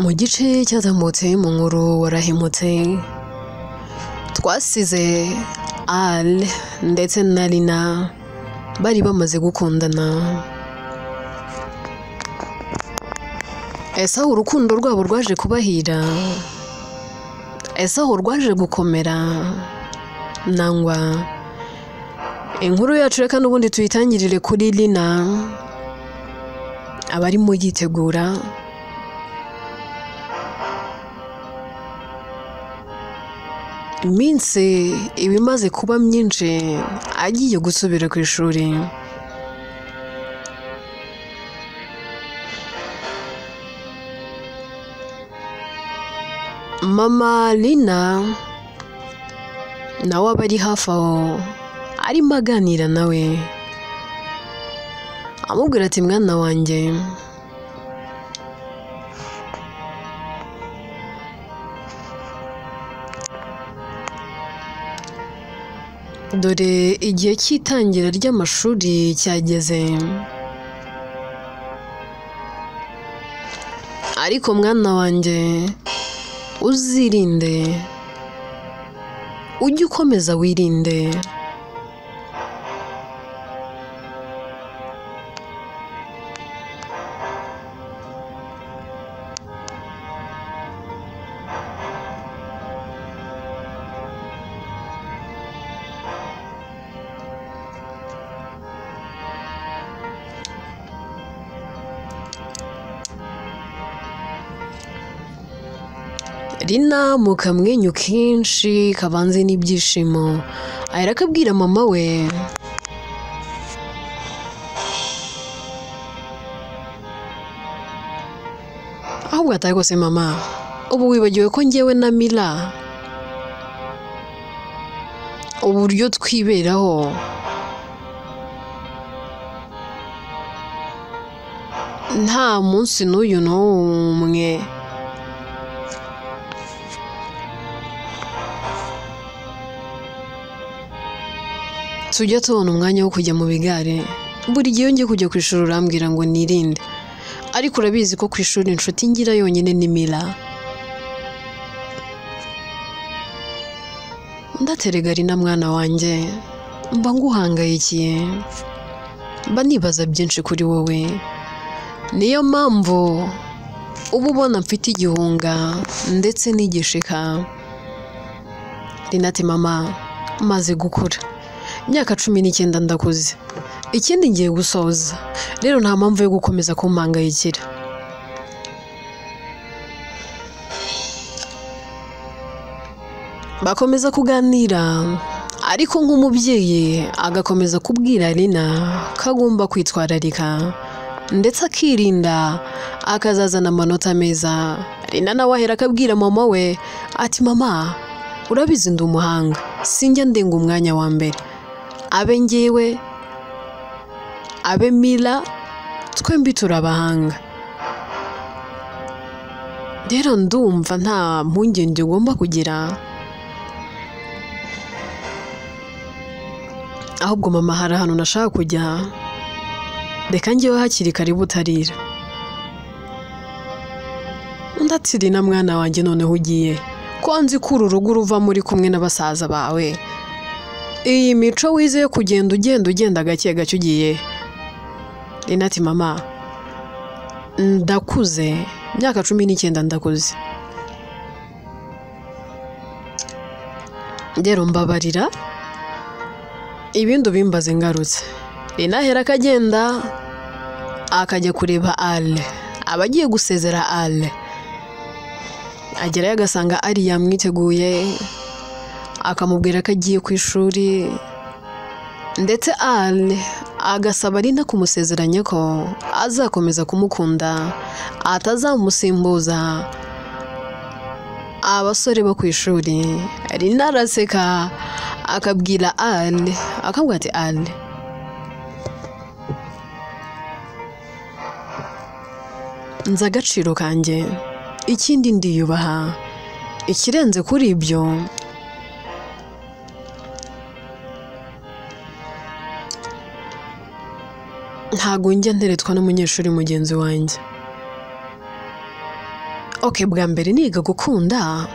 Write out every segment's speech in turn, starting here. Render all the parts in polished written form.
mu gice cyazamutse mu nkuru warahimutse twasize Al ndetse na Lina bari bamaze gukundana. Ese aho urukundo rwabo rwaje kubahira? Ese aho rwaje gukomera? Nangwa inkuru yacu reka n'ubundi tuyitangirire kuri Lina abarimo yitegura iminsi ibimaze kuba myinshi agiye gusubira ku ishuri. Mama Lina nawe aba ari hafi aho arimo aganira nawe amubwira ati mwana wanjye dore igihe cy'itangira ry'amashuri cyageze, ariko mwana wanjye uzirinde, ujye ukomeza wirinde. Lina mu kamwenyu kenshi kavanze n'ibyishimo ahera akabwira mama we ahubwo atari rwose mama, ubu wibagiwe ko njyewe na Mila uburyo twiberaho nta munsi n'uyu n'umwe tujya tubona umwanya wo kujya mu bigare. Buri gihe ngiye kujya ku ishuri urambwira ngo nirinde, ariko urabizi ko ku ishuri inshuti ngira yonyine ni Mila. Ndaterega Lina mwana wanjye, mba nguhangayikiye, mba nibaza byinshi kuri wowe, niyo mpamvu uba ubona mfite igihunga ndetse n'igishika. Lina ati mama maze gukura, imyaka 19 ndakuze, ikindi ngiye gusoza, rero nta mpamvu yo gukomeza kumpangayikira. Bakomeza kuganira, ariko nk'umubyeyi agakomeza kubwira Lina ko agomba kwitwararika ndetse akirinda akazazana amanota meza. Lina nawe ahera akabwira mama we ati mama urabizi ndi umuhanga, sinjya ndenga umwanya wa mbere, abe ngewe abe Mila twembi turabahanga, rero ndumva nta mpungenge ugomba kugira. Ahubwo mama hari ahantu nashaka kujya, reka njyewe hakiri kare butarira. Ndati Lina mwana wanjye noneho ugiye ko nzi ko uru rugo ruva muri kumwe n'abasaza bawe, iyi mico wize yo kugenda ugenda gake gake ugiye. Lina ati mama ndakuze, imyaka 19 ndakuze, rero mbabarira ibindi ubimbaze ngarutse. Lina ahera akagenda akajya kureba Al, abagiye gusezera Al, agerayo agasanga ari yamwiteguye, akamubwira ko agiye ku ishuri, ndetse Al agasaba Lina kumusezeranya ko azakomeza kumukunda, atazamusimbuza abasore bo ku ishuri. Lina araseka akabwira Al, akabwira ati Al nzi agaciro kanjye, ikindi ndiyubaha, ikirenze kuri ibyo ntago njya nteretwa n'umunyeshuri mugenzi wanjye. Okay, bwa mbere niga gukunda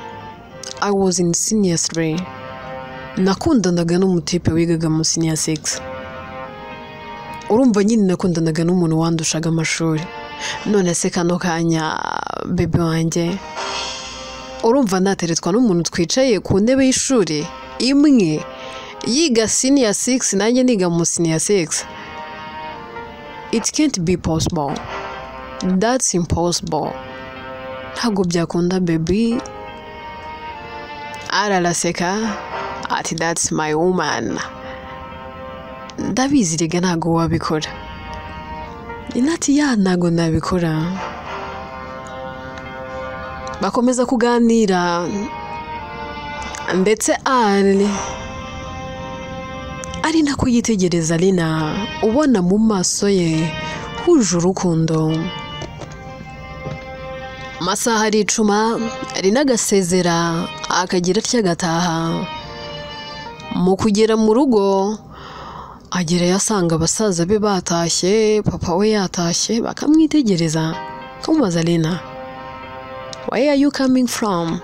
I was in senior 3. Nakundanaga n'umutipe wigaga mu senior 6. Urumva nyine nakundanaga n'umuntu wandushaga amashuri. None se kano kanya bebe wanjye urumva nateretwa n'umuntu twicaye ku ntebe y'ishuri imwe yiga senior 6 nanjye niga mu senior 6. It can't be possible. That's impossible. Ntabwo byakunda baby. Araraseka ati that's my woman. Ndabizi rega ntabwo wabikora. Inati ya ntabwo nabikora. Bakomeza kuganira ndetse ari nako yitegereza Lina ubona mu maso ye huje urukundo. Masaha aricuma Lina agasezera akagira atya gataha. Mu kugera mu rugo agera yasanga abasaza be batashye, papa we yatashye, bakamwitegereza kamubaza Lina, where are you coming from?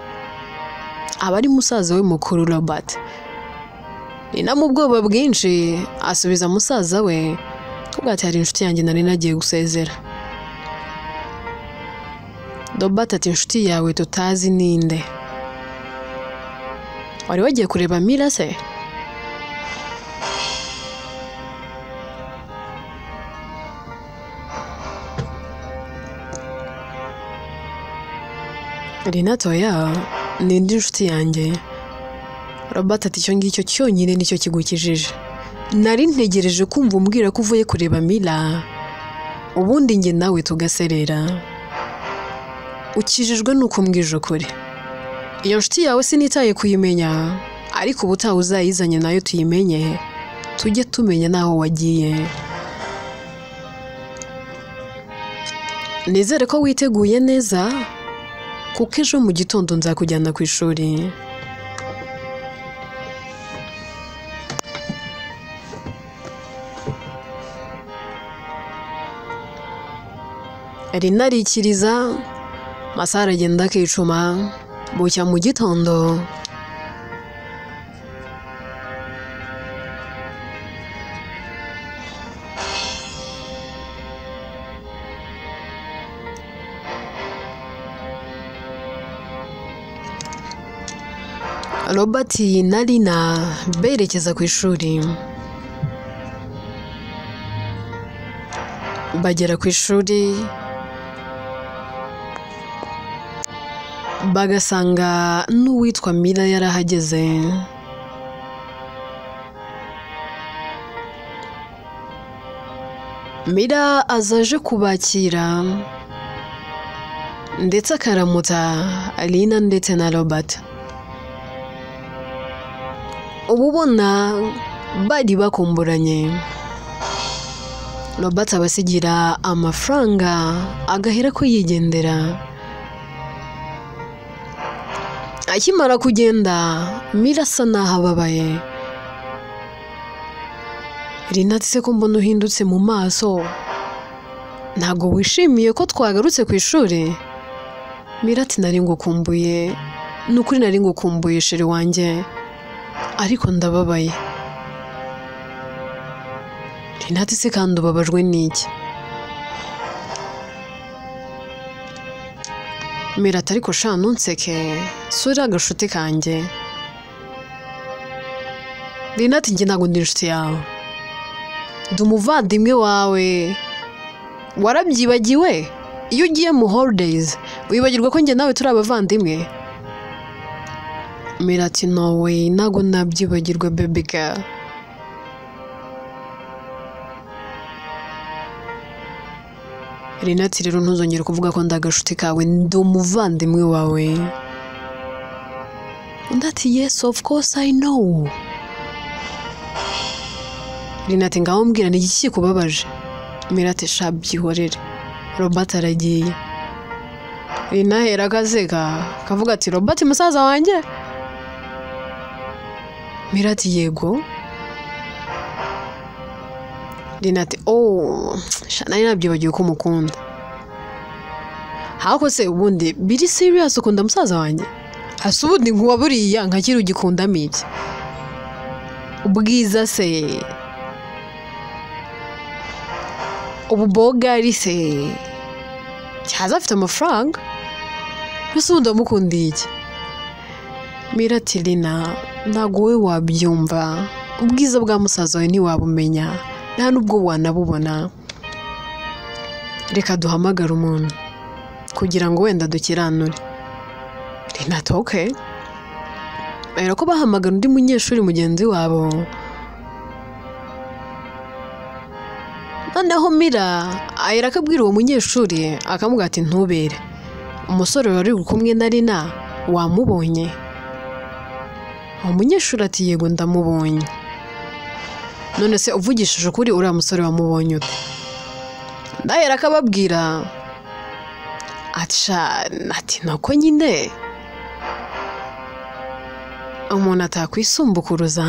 Abari musaza we mukuru Robert. Lina mu bwoba bwinshi asubiza musaza we ko ati hari inshuti yanjye nari nagiye gusezera. Robert ati inshuti yawe tutazi ninde? Wari wagiye kureba Mira se? Lina toya nindi inshuti yanjye. Robert ati icyo ngicyo cyonyine nicyo kigukijije. Nari ntegereje kumva umbwira ko uvuye kureba Mira ubundi njye nawe tugaserera. Ukijijwe nuko mbwije ukuri. Iyo nshuti yawe sinitaye kuyimenya, ariko ubutaha uzayizanye nayo tuyimenye, tujye tumenya naho wagiye. Nizere ko witeguye neza kuko ejo mu gitondo nzakujyana ku ishuri. Lina arikiriza, masaha aragenda akicuma, bucya mu gitondo. Robert na Lina berekeza ku ishuri. Bagera ku ishuri bagasanga n'uwitwa Mira yarahageze. Mira azaje kubakira ndetse akaramuta Lina ndetse na Robert. Ubu ubona bari bakumburanye. Robert abasigira amafaranga agahera ko yigendera. Akimara kugenda Mira asa naho ababaye. Lina ati se ko mbona uhindutse mu maso, ntabwo wishimiye ko twagarutse ku ishuri? Mira ati nari ngukumbuye, nukuri nari ngukumbuye sheri wanjye, ariko ndababaye. Lina ati se kandi ubabajwe n'iki? Mira ati ariko sha ntunseke, sura agashuti kanjye. Lina ati njye ntabwo ndi inshuti yawe, ndi umuvandimwe wawe. Warabyibagiwe? Iyo ugiye mu holidays wibagirwa ko njye nawe turi abavandimwe? Mira ati no way, ntabwo nabyibagirwa baby girl. Lina ati rero ntuzongere kuvuga ko ndagashuti kawe, ndi umuvandimwe wawe. Undi ati yes of course I know. Lina ati ngaho mbwira ni iki kikubabaje? Mira ati sha byihorere. Robert aragiye. Lina ahera akaseka kavuga ati Robert musaza wanjye? Mira ati yego. Lina ati oh sha nari nabyibagiwe ko umukunda. hako se ubundi biri serious ukunda musaza wanjye hasi ubundi nkuwa buriya nkakiri ugikundamo iki ubwiza se ububogari se cyaza afite amafaranga ese ubundi wamukundiye iki Mira ati Lina ntago we wabyumva ubwiza bwa musaza we ntiwabumenya nta nubwo wanabubona reka duhamagara umuntu kugira ngo wenda dukiranure Lina ati okay era ko bahamagara undi munyeshuri mugenzi wabo noneho Mira ahera akabwira uwo munyeshuri akamubwira ati ntubere umusore wari kumwe na Lina wamubonye umunyeshuri ati yego ndamubonye none se uvugishije ukuri uriya musore wamubonye ute ndahera akababwira ati nako nyine umuntu atakwisumbukuruza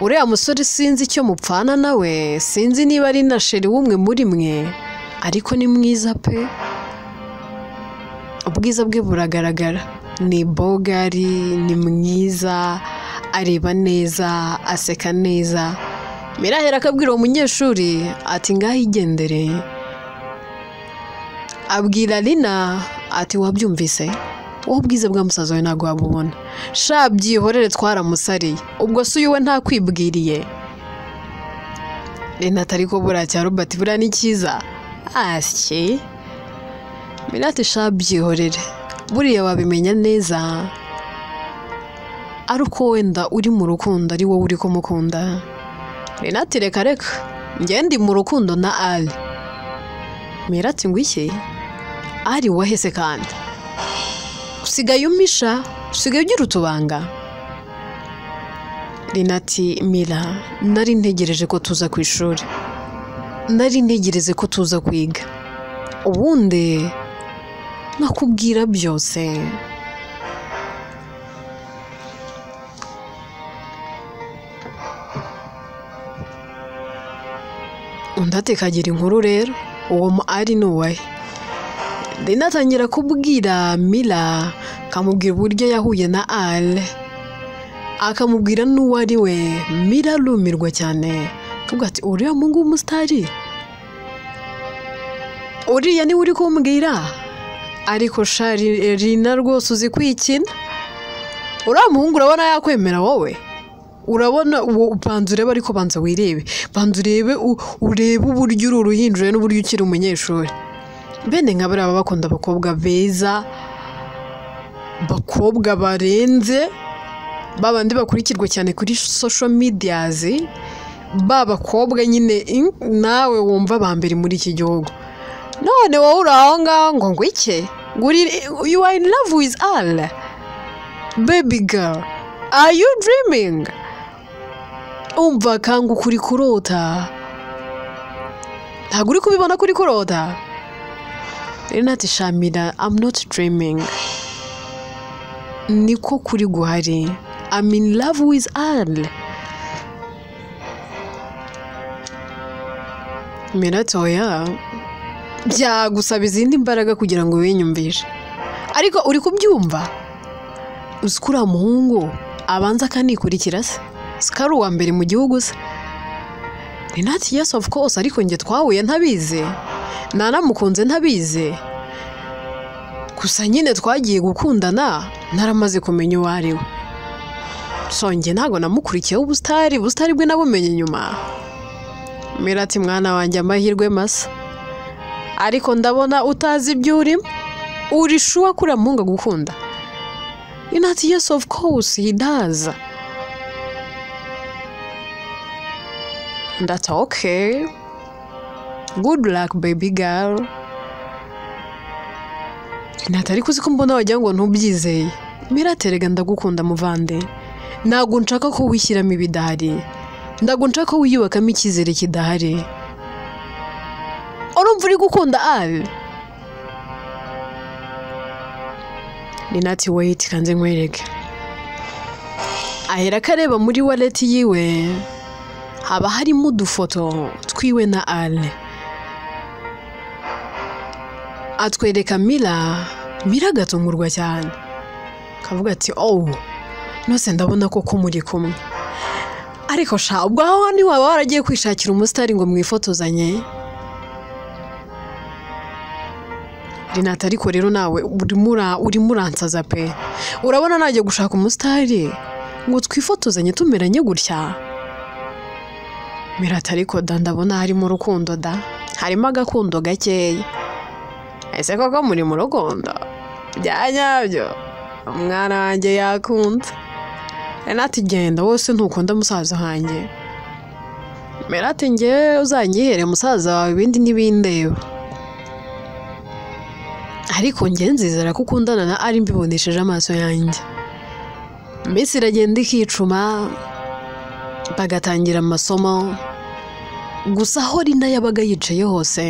uriya musore sinzi icyo mupfana nawe sinzi niba ari na sheri w'umwe muri mwe ariko ni mwiza pe ubwiza bwe buragaragara ni bogari ni mwiza areba neza aseka neza Mira ahera akabwira uwo munyeshuri ati ngaho igendere abwira Lina ati wabyumvise wowe ubwiza bwa musaza we ntago wabubona sha byihorere twaramusariye ubwo se uyu we nta kwibwiriye Lina atari ko buracya Robert buriya ni cyiza asye Mira ati sha byihorere buriya wabimenya neza ariko wenda uri mu rukundo ari wowe uri kumukunda Lina ati reka njye ndi mu rukundo na Ali Mira ati ngo iki ari wahese kandi usigaye umisha usigaye ugira utubanga Lina ati Mira nari ntegereje ko tuza ku ishuri nari ntegereze ko tuza kwiga ubundi nakubwira byose undi atekagira inkuru rero uwo ari nuwahe Lina atangira kubwira Mira akamubwira uburyo yahuye na Ale akamubwira n'uwo ari we Mira arumirwa cyane akavuga ati uriya mungu w'umusitari uriya niwe uri kumbwira ariko shari Lina rwose uzi kwikina uriya muhungu urabona yakwemera wowe urabona ubanza urebe ariko banza wirebe banza urebe uburyo uri uruhinjure n'uburyo ukiri umunyeshuri bene nka bariya bakunda abakobwa beza bakobwa barenze babandi bakurikirwa cyane kuri social medias bakobwa nyine nawe wumva bambere muri iki gihugu none wowe uraho ngaho ngo iki you are in love with Allah baby girl are you dreaming umva kangu kuri kurota ntabwo uri kubibona kuri kurota Lina ati Shamira I'm not dreaming niko kuri guhari I'm in love with Allah Mira ati oya byagusaba izindi mbaraga kugira ngo winyumvishe ariko uri kubyumva uzi ko uriya muhungu abanza akanikurikira se sikari uwa mbere mu gihugu se Lina ati yes of course ariko njye twahuye ntabizi nanamukunze ntabizi gusa nyine twagiye gukundana naramaze kumenya uwo ari we so njye ntago namukurikiyeho ubusitari bwe nabumenye nyuma Mira ati mwana wanjye amahirwe masa ariko ndabona utazi ibyo urimo uri sure ko uriya muhungu agukunda Lina ati yes of course he does that's okay good luck baby girl natari kuzi ko mbona wagira ngo ntubyizeye Mira aterega ndagukunda muvande ntago nshaka ko wishyiramo ibidahari ntago nshaka ko wiyubakamo icyizere kidahari urumva uri gukunda Ali Lina ati wait kanze nkwereke ahera kareba muri wallet yiwe haba harimo udufoto twiwe na Ale atwereka Mira agatungurwa cyane kavuga ati nose ndabona ko muri kumwe ariko sha ubwo aho ni waba waragiye kwishakira umusitari ngo mwifotozanye Renata ariko rero nawe urimo uransaza pe urabona nagiye gushaka umusitari ngo twifotozanye tumeranye gutya Mira ariko ndabona harimo urukundo harimo agakundo gakeya ese koko muri mu rukundo byanyabyo umwana wanjye yakunze Renata genda wose ntukunda musaza hanjye Mira ati nge uzanyihere musaza wawe ibindi n'ibindeba ariko nge nzizera ko ukundana na ari mbibonesheje amaso yanjye Miss iragenda ikicuma bagatangira amasomo gusa aho Rina yabaga yicaye hose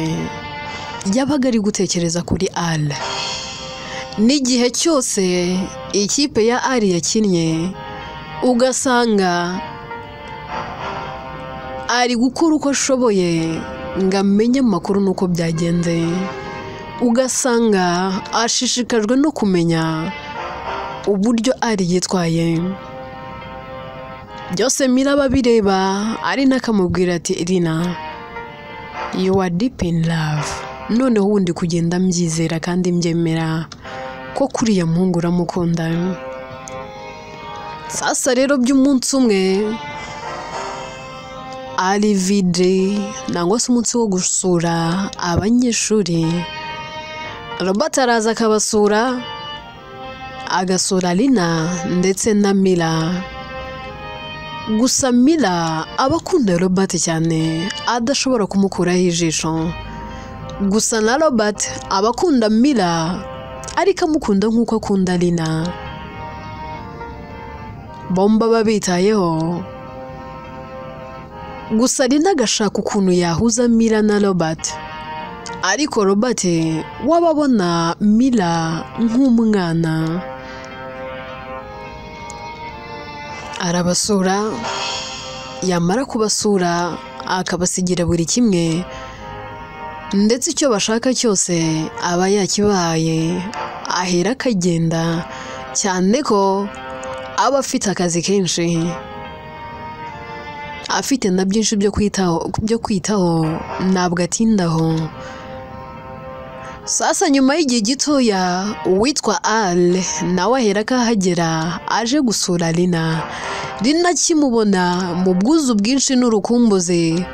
yabaga ari gutekereza kuri Ale n'igihe cyose ikipe ya Ali yakinnye ugasanga ari gukora uko ashoboye ngo amenye amakuru nuko byagenze ugasanga ashishikajwe no kumenya uburyo Ali yitwaye byose Mira babireba ari nakamubwira ati Rina you are deep in love noneho ubundi kugenda mbyizera kandi mbyemera ko kuriya muhungu uramukunda sasa rero by'umunsi umwe ari vide nangwa se umunsi wo gusura abanyeshuri Robert araza akabasura agasura Rina ndetse na Mira gusa Mira abakunda Robert cyane adashobora kumukuraho ijisho gusa na Robert abakunda Mira ariko amukunda nk'uko akunda Rina bomba babitayeho gusa Rina agashaka ukuntu yahuza Mira na Robert ariko Robert wababona Mira nk'umwana arabasura yamara kubasura akabasigira buri kimwe ndetse icyo bashaka cyose aba yakibaye ahera akagenda cyane ko aba afite akazi kenshi afite na byinshi byo kwitaho ntabwo atindaho sasa nyuma y'igihe gitoya uwitwa Ale nawe ahera akahagera aje gusura Rina kimubona mu bwuzu bwinshi n'urukumbuzi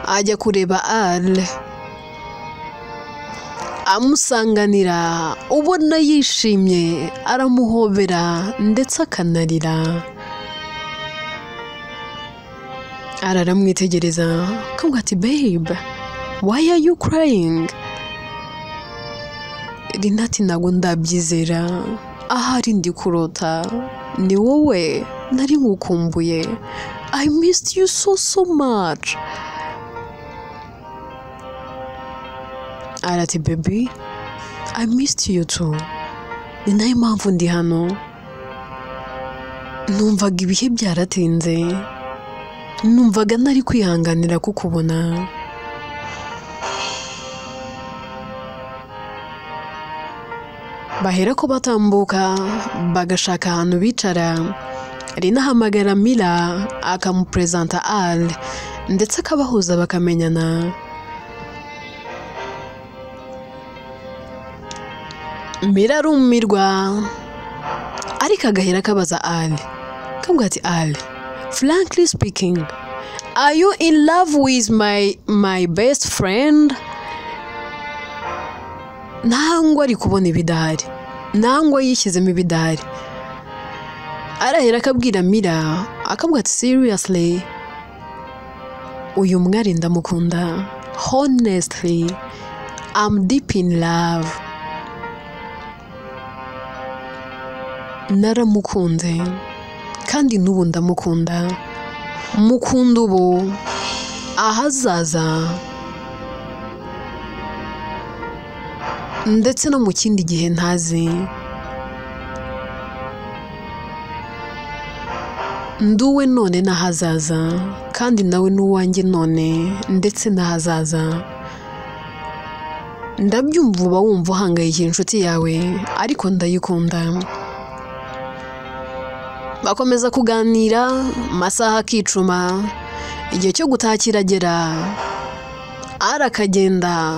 ajya kureba Ale amusanganira ubona yishimye aramuhobera ndetse akanarira araramwitegereza kavuga ati babe why are you crying Rina ati ntabwo ndabyizera ahari ndi kurota ni wowe nari ngukumbuye I missed you so much arati baby I missed you too ni nayo mpamvu ndi hano numvaga ibihe byaratinze numvaga nari kwihanganira kukubona bahera ko batambuka bagashaka ahantu bicara Rina ahamagara Mira akamupresenta Ale ndetse akabahuza bakamenyana Mira arumirwa ariko agahera kabaza Ale kavuga ati Ale frankly speaking are you in love with my best friend nangwa ari kubona ibidahari nangwa yishyizemo ibidahari arahera akabwira Mira akavuga ati seriously uyu mwari ndamukunda honestly I'm deep in love naramukunze kandi n'ubu ndamukunda mukunda ubu ahazaza ndetse no mu kindi gihe ntazi nduwe none n'ahazaza kandi nawe n'uwanjye none ndetse n'ahazaza ndabyumva uba wumva uhangayikiye inshuti yawe ariko ndayikunda. Bakomeza kuganira amasaha akicuma, igihe cyo gutaha kiragera, arakagenda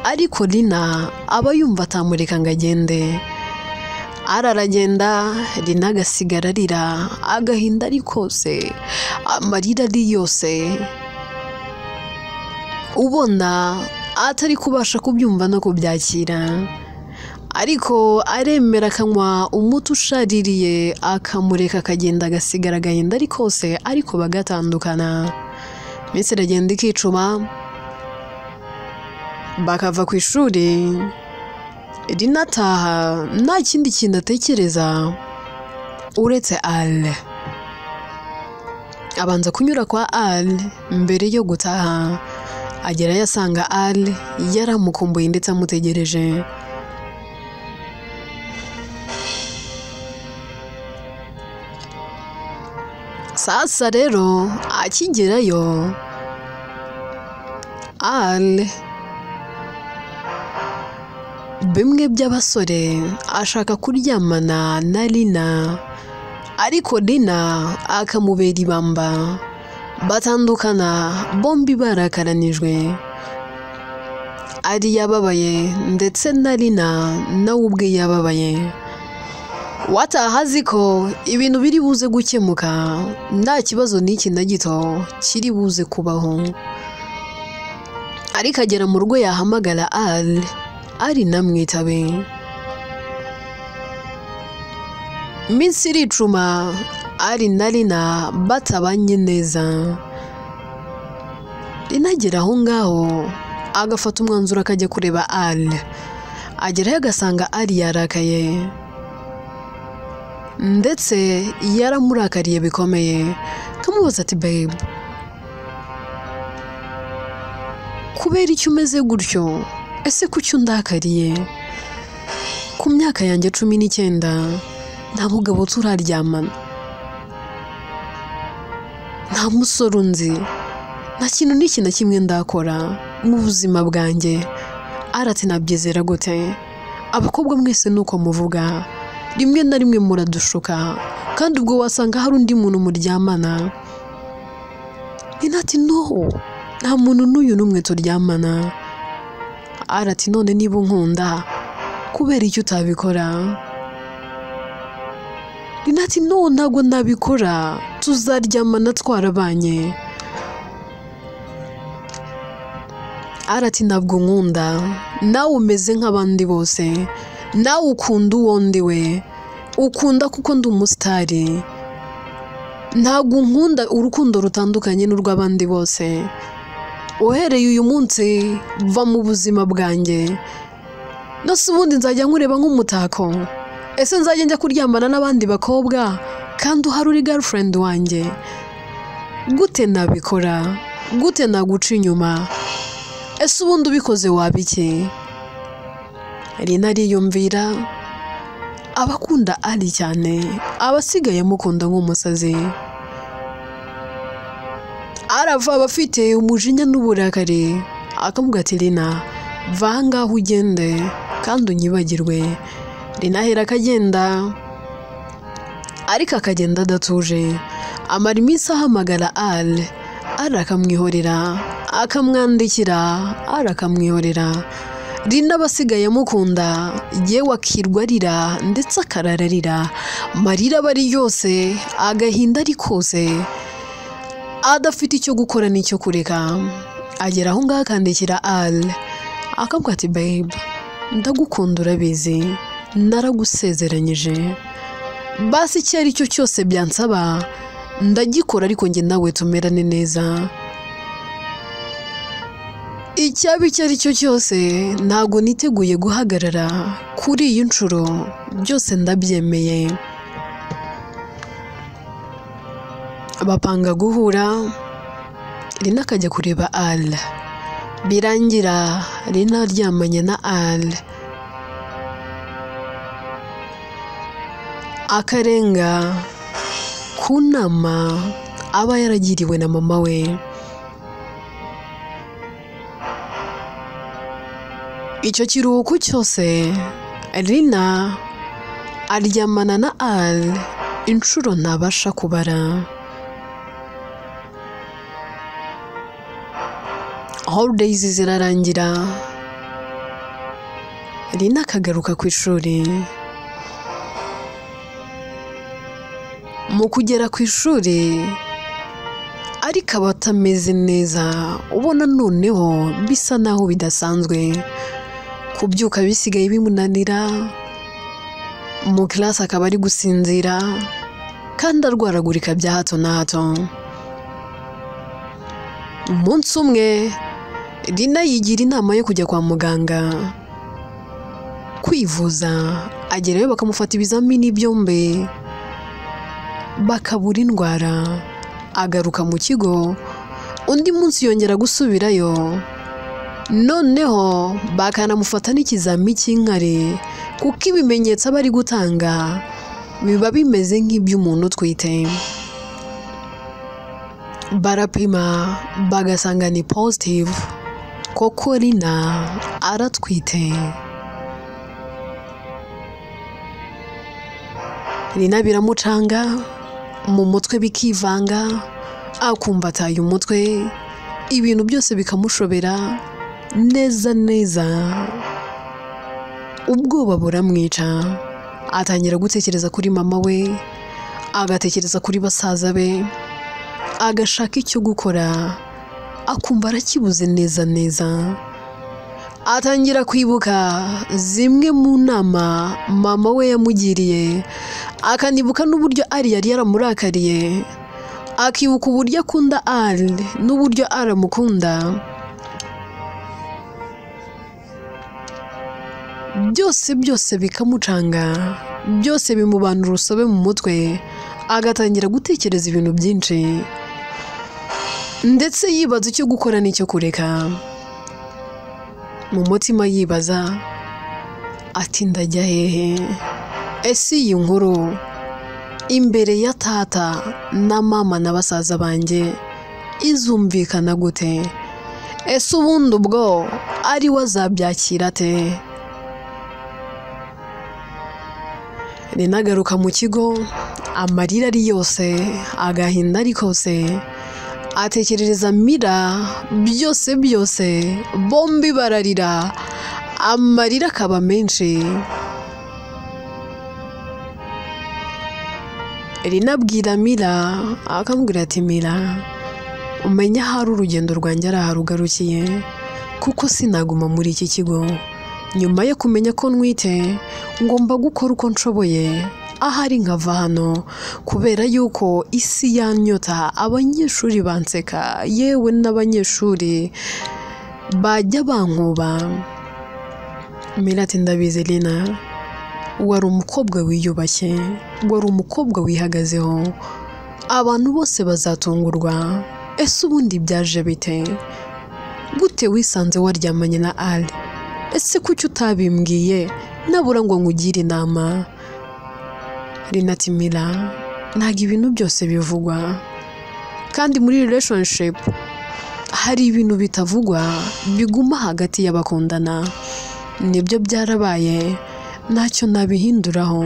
ariko Lina aba yumva atamureka ngo agende. Aragenda, Lina agasigara arira, agahinda ari kose, amarira ari yose, ubona atari kubasha kubyumva no kubyakira, ariko aremera akanywa umuti ushaririye akamureka akagenda agasigara agahinda ari kose, ariko bagatandukana. Iminsi iragenda ikicuma, bakava ku ishuri, Lina ataha nta kindi kintu atekereza uretse Ale. Abanza kunyura kwa Ale mbere yo gutaha, agerayo asanga Ale yaramukumbuye ndetse amutegereje. Sasa rero akigerayo, Ale bimwe by'abasore ashaka kuryamana na Lina, ariko Lina akamubera ibamba. Batandukana bombi barakaranijwe, ari yababaye ndetse na Lina nawe ubwe yababaye. Wataha azi ko ibintu biri buze gukemuka, nta kibazo n'iki na gito kiri buze kubaho, ariko agera mu rugo yahamagara Ale ari namwitabe. Iminsi iricuma, ari na Lina batabanye neza. Lina agera aho ngaho agafata umwanzuro akajya kureba Ale. Agerayo agasanga Ali yarakaye ndetse yaramurakariye bikomeye. Kamubaza ati babe, kubera icyo umeze gutyo? Ese kuki undakariye? Ku myaka yanjye 19 nta mugabo turaryamana, nta musore unzi, nta kintu n'iki na kimwe ndakora mu buzima bwanjye. Arati nabyizera gute? Abakobwa mwese nuko muvuga, rimwe na rimwe muradushuka, kandi ubwo wasanga hari undi muntu muryamana. Ati no, nta muntu n'uyu n'umwe turyamana. Arati none niba unkunda kubera icyo utabikora? Ati no, ntabwo nabikora, tuzaryamana twarabanye. Arati ntabwo nkunda, nawe umeze nk'abandi bose, nawe ukunda uwo ndiwe, ukunda kuko ndi umusitari. Ntabwo nkunda urukundo rutandukanye n'urw'abandi bose. Uhereye uyu munsi va mu buzima bwanjye, nose ubundi nzajya nkureba nk'umutako. Ese nzajya njya kuryamana n'abandi bakobwa kandi uhari uri girlfriend wanjye? Gute nabikora? Gute naguca inyuma? Ese ubundi ubikoze wabiki? Lina ariyumvira, abakunda Ali cyane, abasigaye mukunda nk'umusazi. Arava abafite umujinya n'uburakari, akavuga ati Lina, va ngaho ugende kandi unyibagirwe. Lina ahera akagenda, ariko akagenda adatuje. Amara iminsi ahamagara Ali akamwihorera, akamwandikira akamwihorera. Lina abasigaye amukunda, yewe akirwa arira ndetse akarararira, marira bari yose, agahinda ari kose, adafite icyo gukora n'icyo kureka. Agera aho ngaho akandikira Ali akavuga ati babe, ndagukunda urabizi, naragusezeranyije, basi icyo ari cyo cyose byansaba ndagikora, ariko njye nawe tumerane neza. Icyaba icyo ari cyo cyose ntabwo niteguye guhagarara kuri iyi nshuro, byose ndabyemeye. Bapanga guhura, Lina akajya kureba Ali. Birangira Lina aryamanye na Ali, akarenga ku nama aba yaragiriwe na mama we. icyo kiruhuko cyose Lina aryamana na Al inshuro ntabasha kubara. Holidays zirarangira, Lina akagaruka ku ishuri. Mu kugera ku ishuri ariko aba atameze neza, ubona noneho bisa naho bidasanzwe. Kubyuka bisigaye bimunanira, mu class akaba ari gusinzira kandi arwaragurika bya hato na hato. Umunsi umwe Lina yigira inama yo kujya kwa muganga kwivuza. Agerayo bakamufata ibizamini byombi bakabura indwara. Agaruka mu kigo, undi munsi yongera gusubirayo, noneho bakanamufata n'ikizami cy'inkari kuko ibimenyetso aba ari gutanga biba bimeze nk'iby'umuntu utwite. Barapima bagasanga ni positive koko Lina aratwite. Lina biramucanga, mu mutwe bikivanga, akumva ataye umutwe, ibintu byose bikamushobera neza neza. Ubwoba buramwica, atangira gutekereza kuri mama we, agatekereza kuri basaza be, agashaka icyo gukora, akumva arakibuze neza neza. Atangira kwibuka zimwe mu nama mama we yamugiriye, akanibuka n'uburyo Ari yari yaramurakariye, akibuka uburyo akunda Al n'uburyo aramukunda. Byose bikamucanga, byose bimubana urusobe mu mutwe, agatangira gutekereza ibintu byinshi ndetse yibaza icyo gukora n'icyo kureka. Mu mutima yibaza ati ndajya hehe? Ese iyi nkuru imbere ya tata na mama na basaza banjye izumvikana gute? Ese ubundi ubwo ari we azabyakira ate? Lina agaruka mu kigo, amarira ari yose, agahinda ari kose, atekerereza Mira, byose bombi bararira, amarira akaba menshi. Lina abwira Mira, akamubwira ati Mira, umenya hari urugendo rwanjye ari aharugarukiye kuko sinaguma muri iki kigo. Nyuma yo kumenya ko ntwite, ngomba gukora uko nshoboye ahari nkava hano, kubera yuko isi yanyota, abanyeshuri banseka, yewe n'abanyeshuri bajya bankuba. Mira ati ndabizi Lina, wari umukobwa wiyubashye, wari umukobwa wihagazeho, abantu bose bazatungurwa. Ese ubundi byaje bite? Gute wisanze waryamanye na Ali? Ese kuki utabimbwiye nabura ngo nkugire inama? Lina ati Mira, ntabwo ibintu byose bivugwa, kandi muri relationship hari ibintu bitavugwa biguma hagati y'abakundana. Nibyo byarabaye, ntacyo nabihinduraho.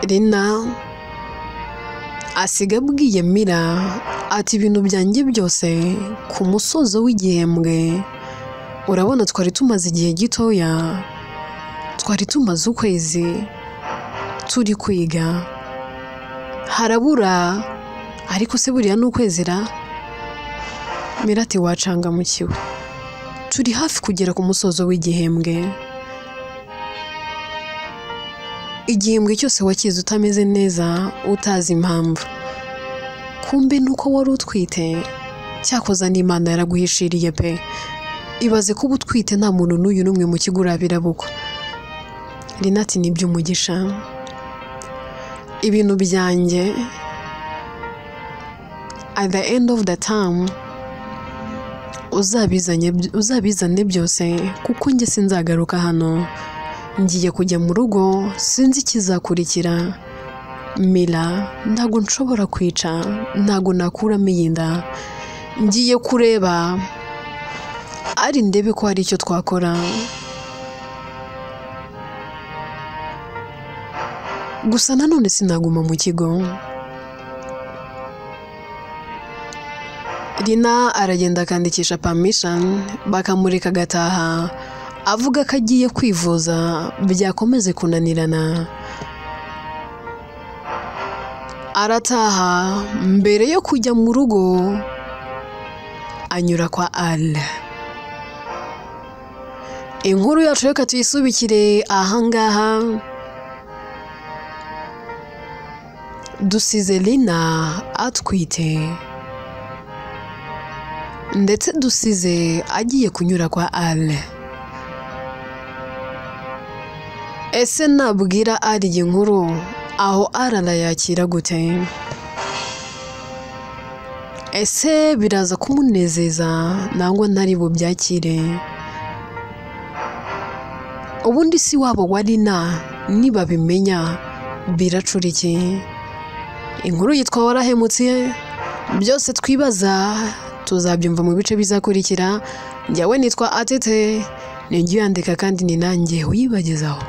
Lina asiga abwiye Mira ati ibintu byanjye byose ku musozo w'igihembwe, urabona twari tumaze igihe gitoya, twari tumaze ukwezi turi kwiga, harabura ariko se buriya n'ukwezi ra? Mira ati wacangamukiwe, turi hafi kugera ku musozo w'igihembwe. Igihembwe cyose wakize utameze neza, utazi impamvu, kumbe nuko wari utwite. Cyakoza n'Imana yaraguhishiriye pe. Ibaze kuba utwite nta muntu n'uyu n'umwe mu kigo urabirabukwa. Lina ati nibyo umugisha, ibintu byanjye at the end of the term uzabizane byose, kuko njye sinzagaruka hano, ngiye kujya mu rugo, sinzi ikizakurikira. Mira, ntago nshobora kwica, ntago nakuramo iyi nda, ngiye kureba ari ndebe ko hari icyo twakora. Gusa nanone sinaguma mu kigo. Rina aragenda akandikisha permission bakamureka agataha, avuga ko agiye kwivuza byakomeze kunanirana. Arataha, mbere yo kujya mu rugo anyura kwa Al. Inkuru yacu reka tuyisubikire ahangaha. Dusize Rina atwite, ndetse dusize agiye kunyura kwa Al. Ese nabwira Al iyi nkuru, aho arayakira gute? Ese biraza kumunezeza nangwa ntari bubyakire? Ubundi si wabo wa Rina niba bimenya biracura iki? Inkuru yitwa Warahemutse. Byose twibaza tuzabyumva mu bice bizakurikira. Njyewe nitwa Atete, ninjye yandika kandi ni nanjye uyibagezaho.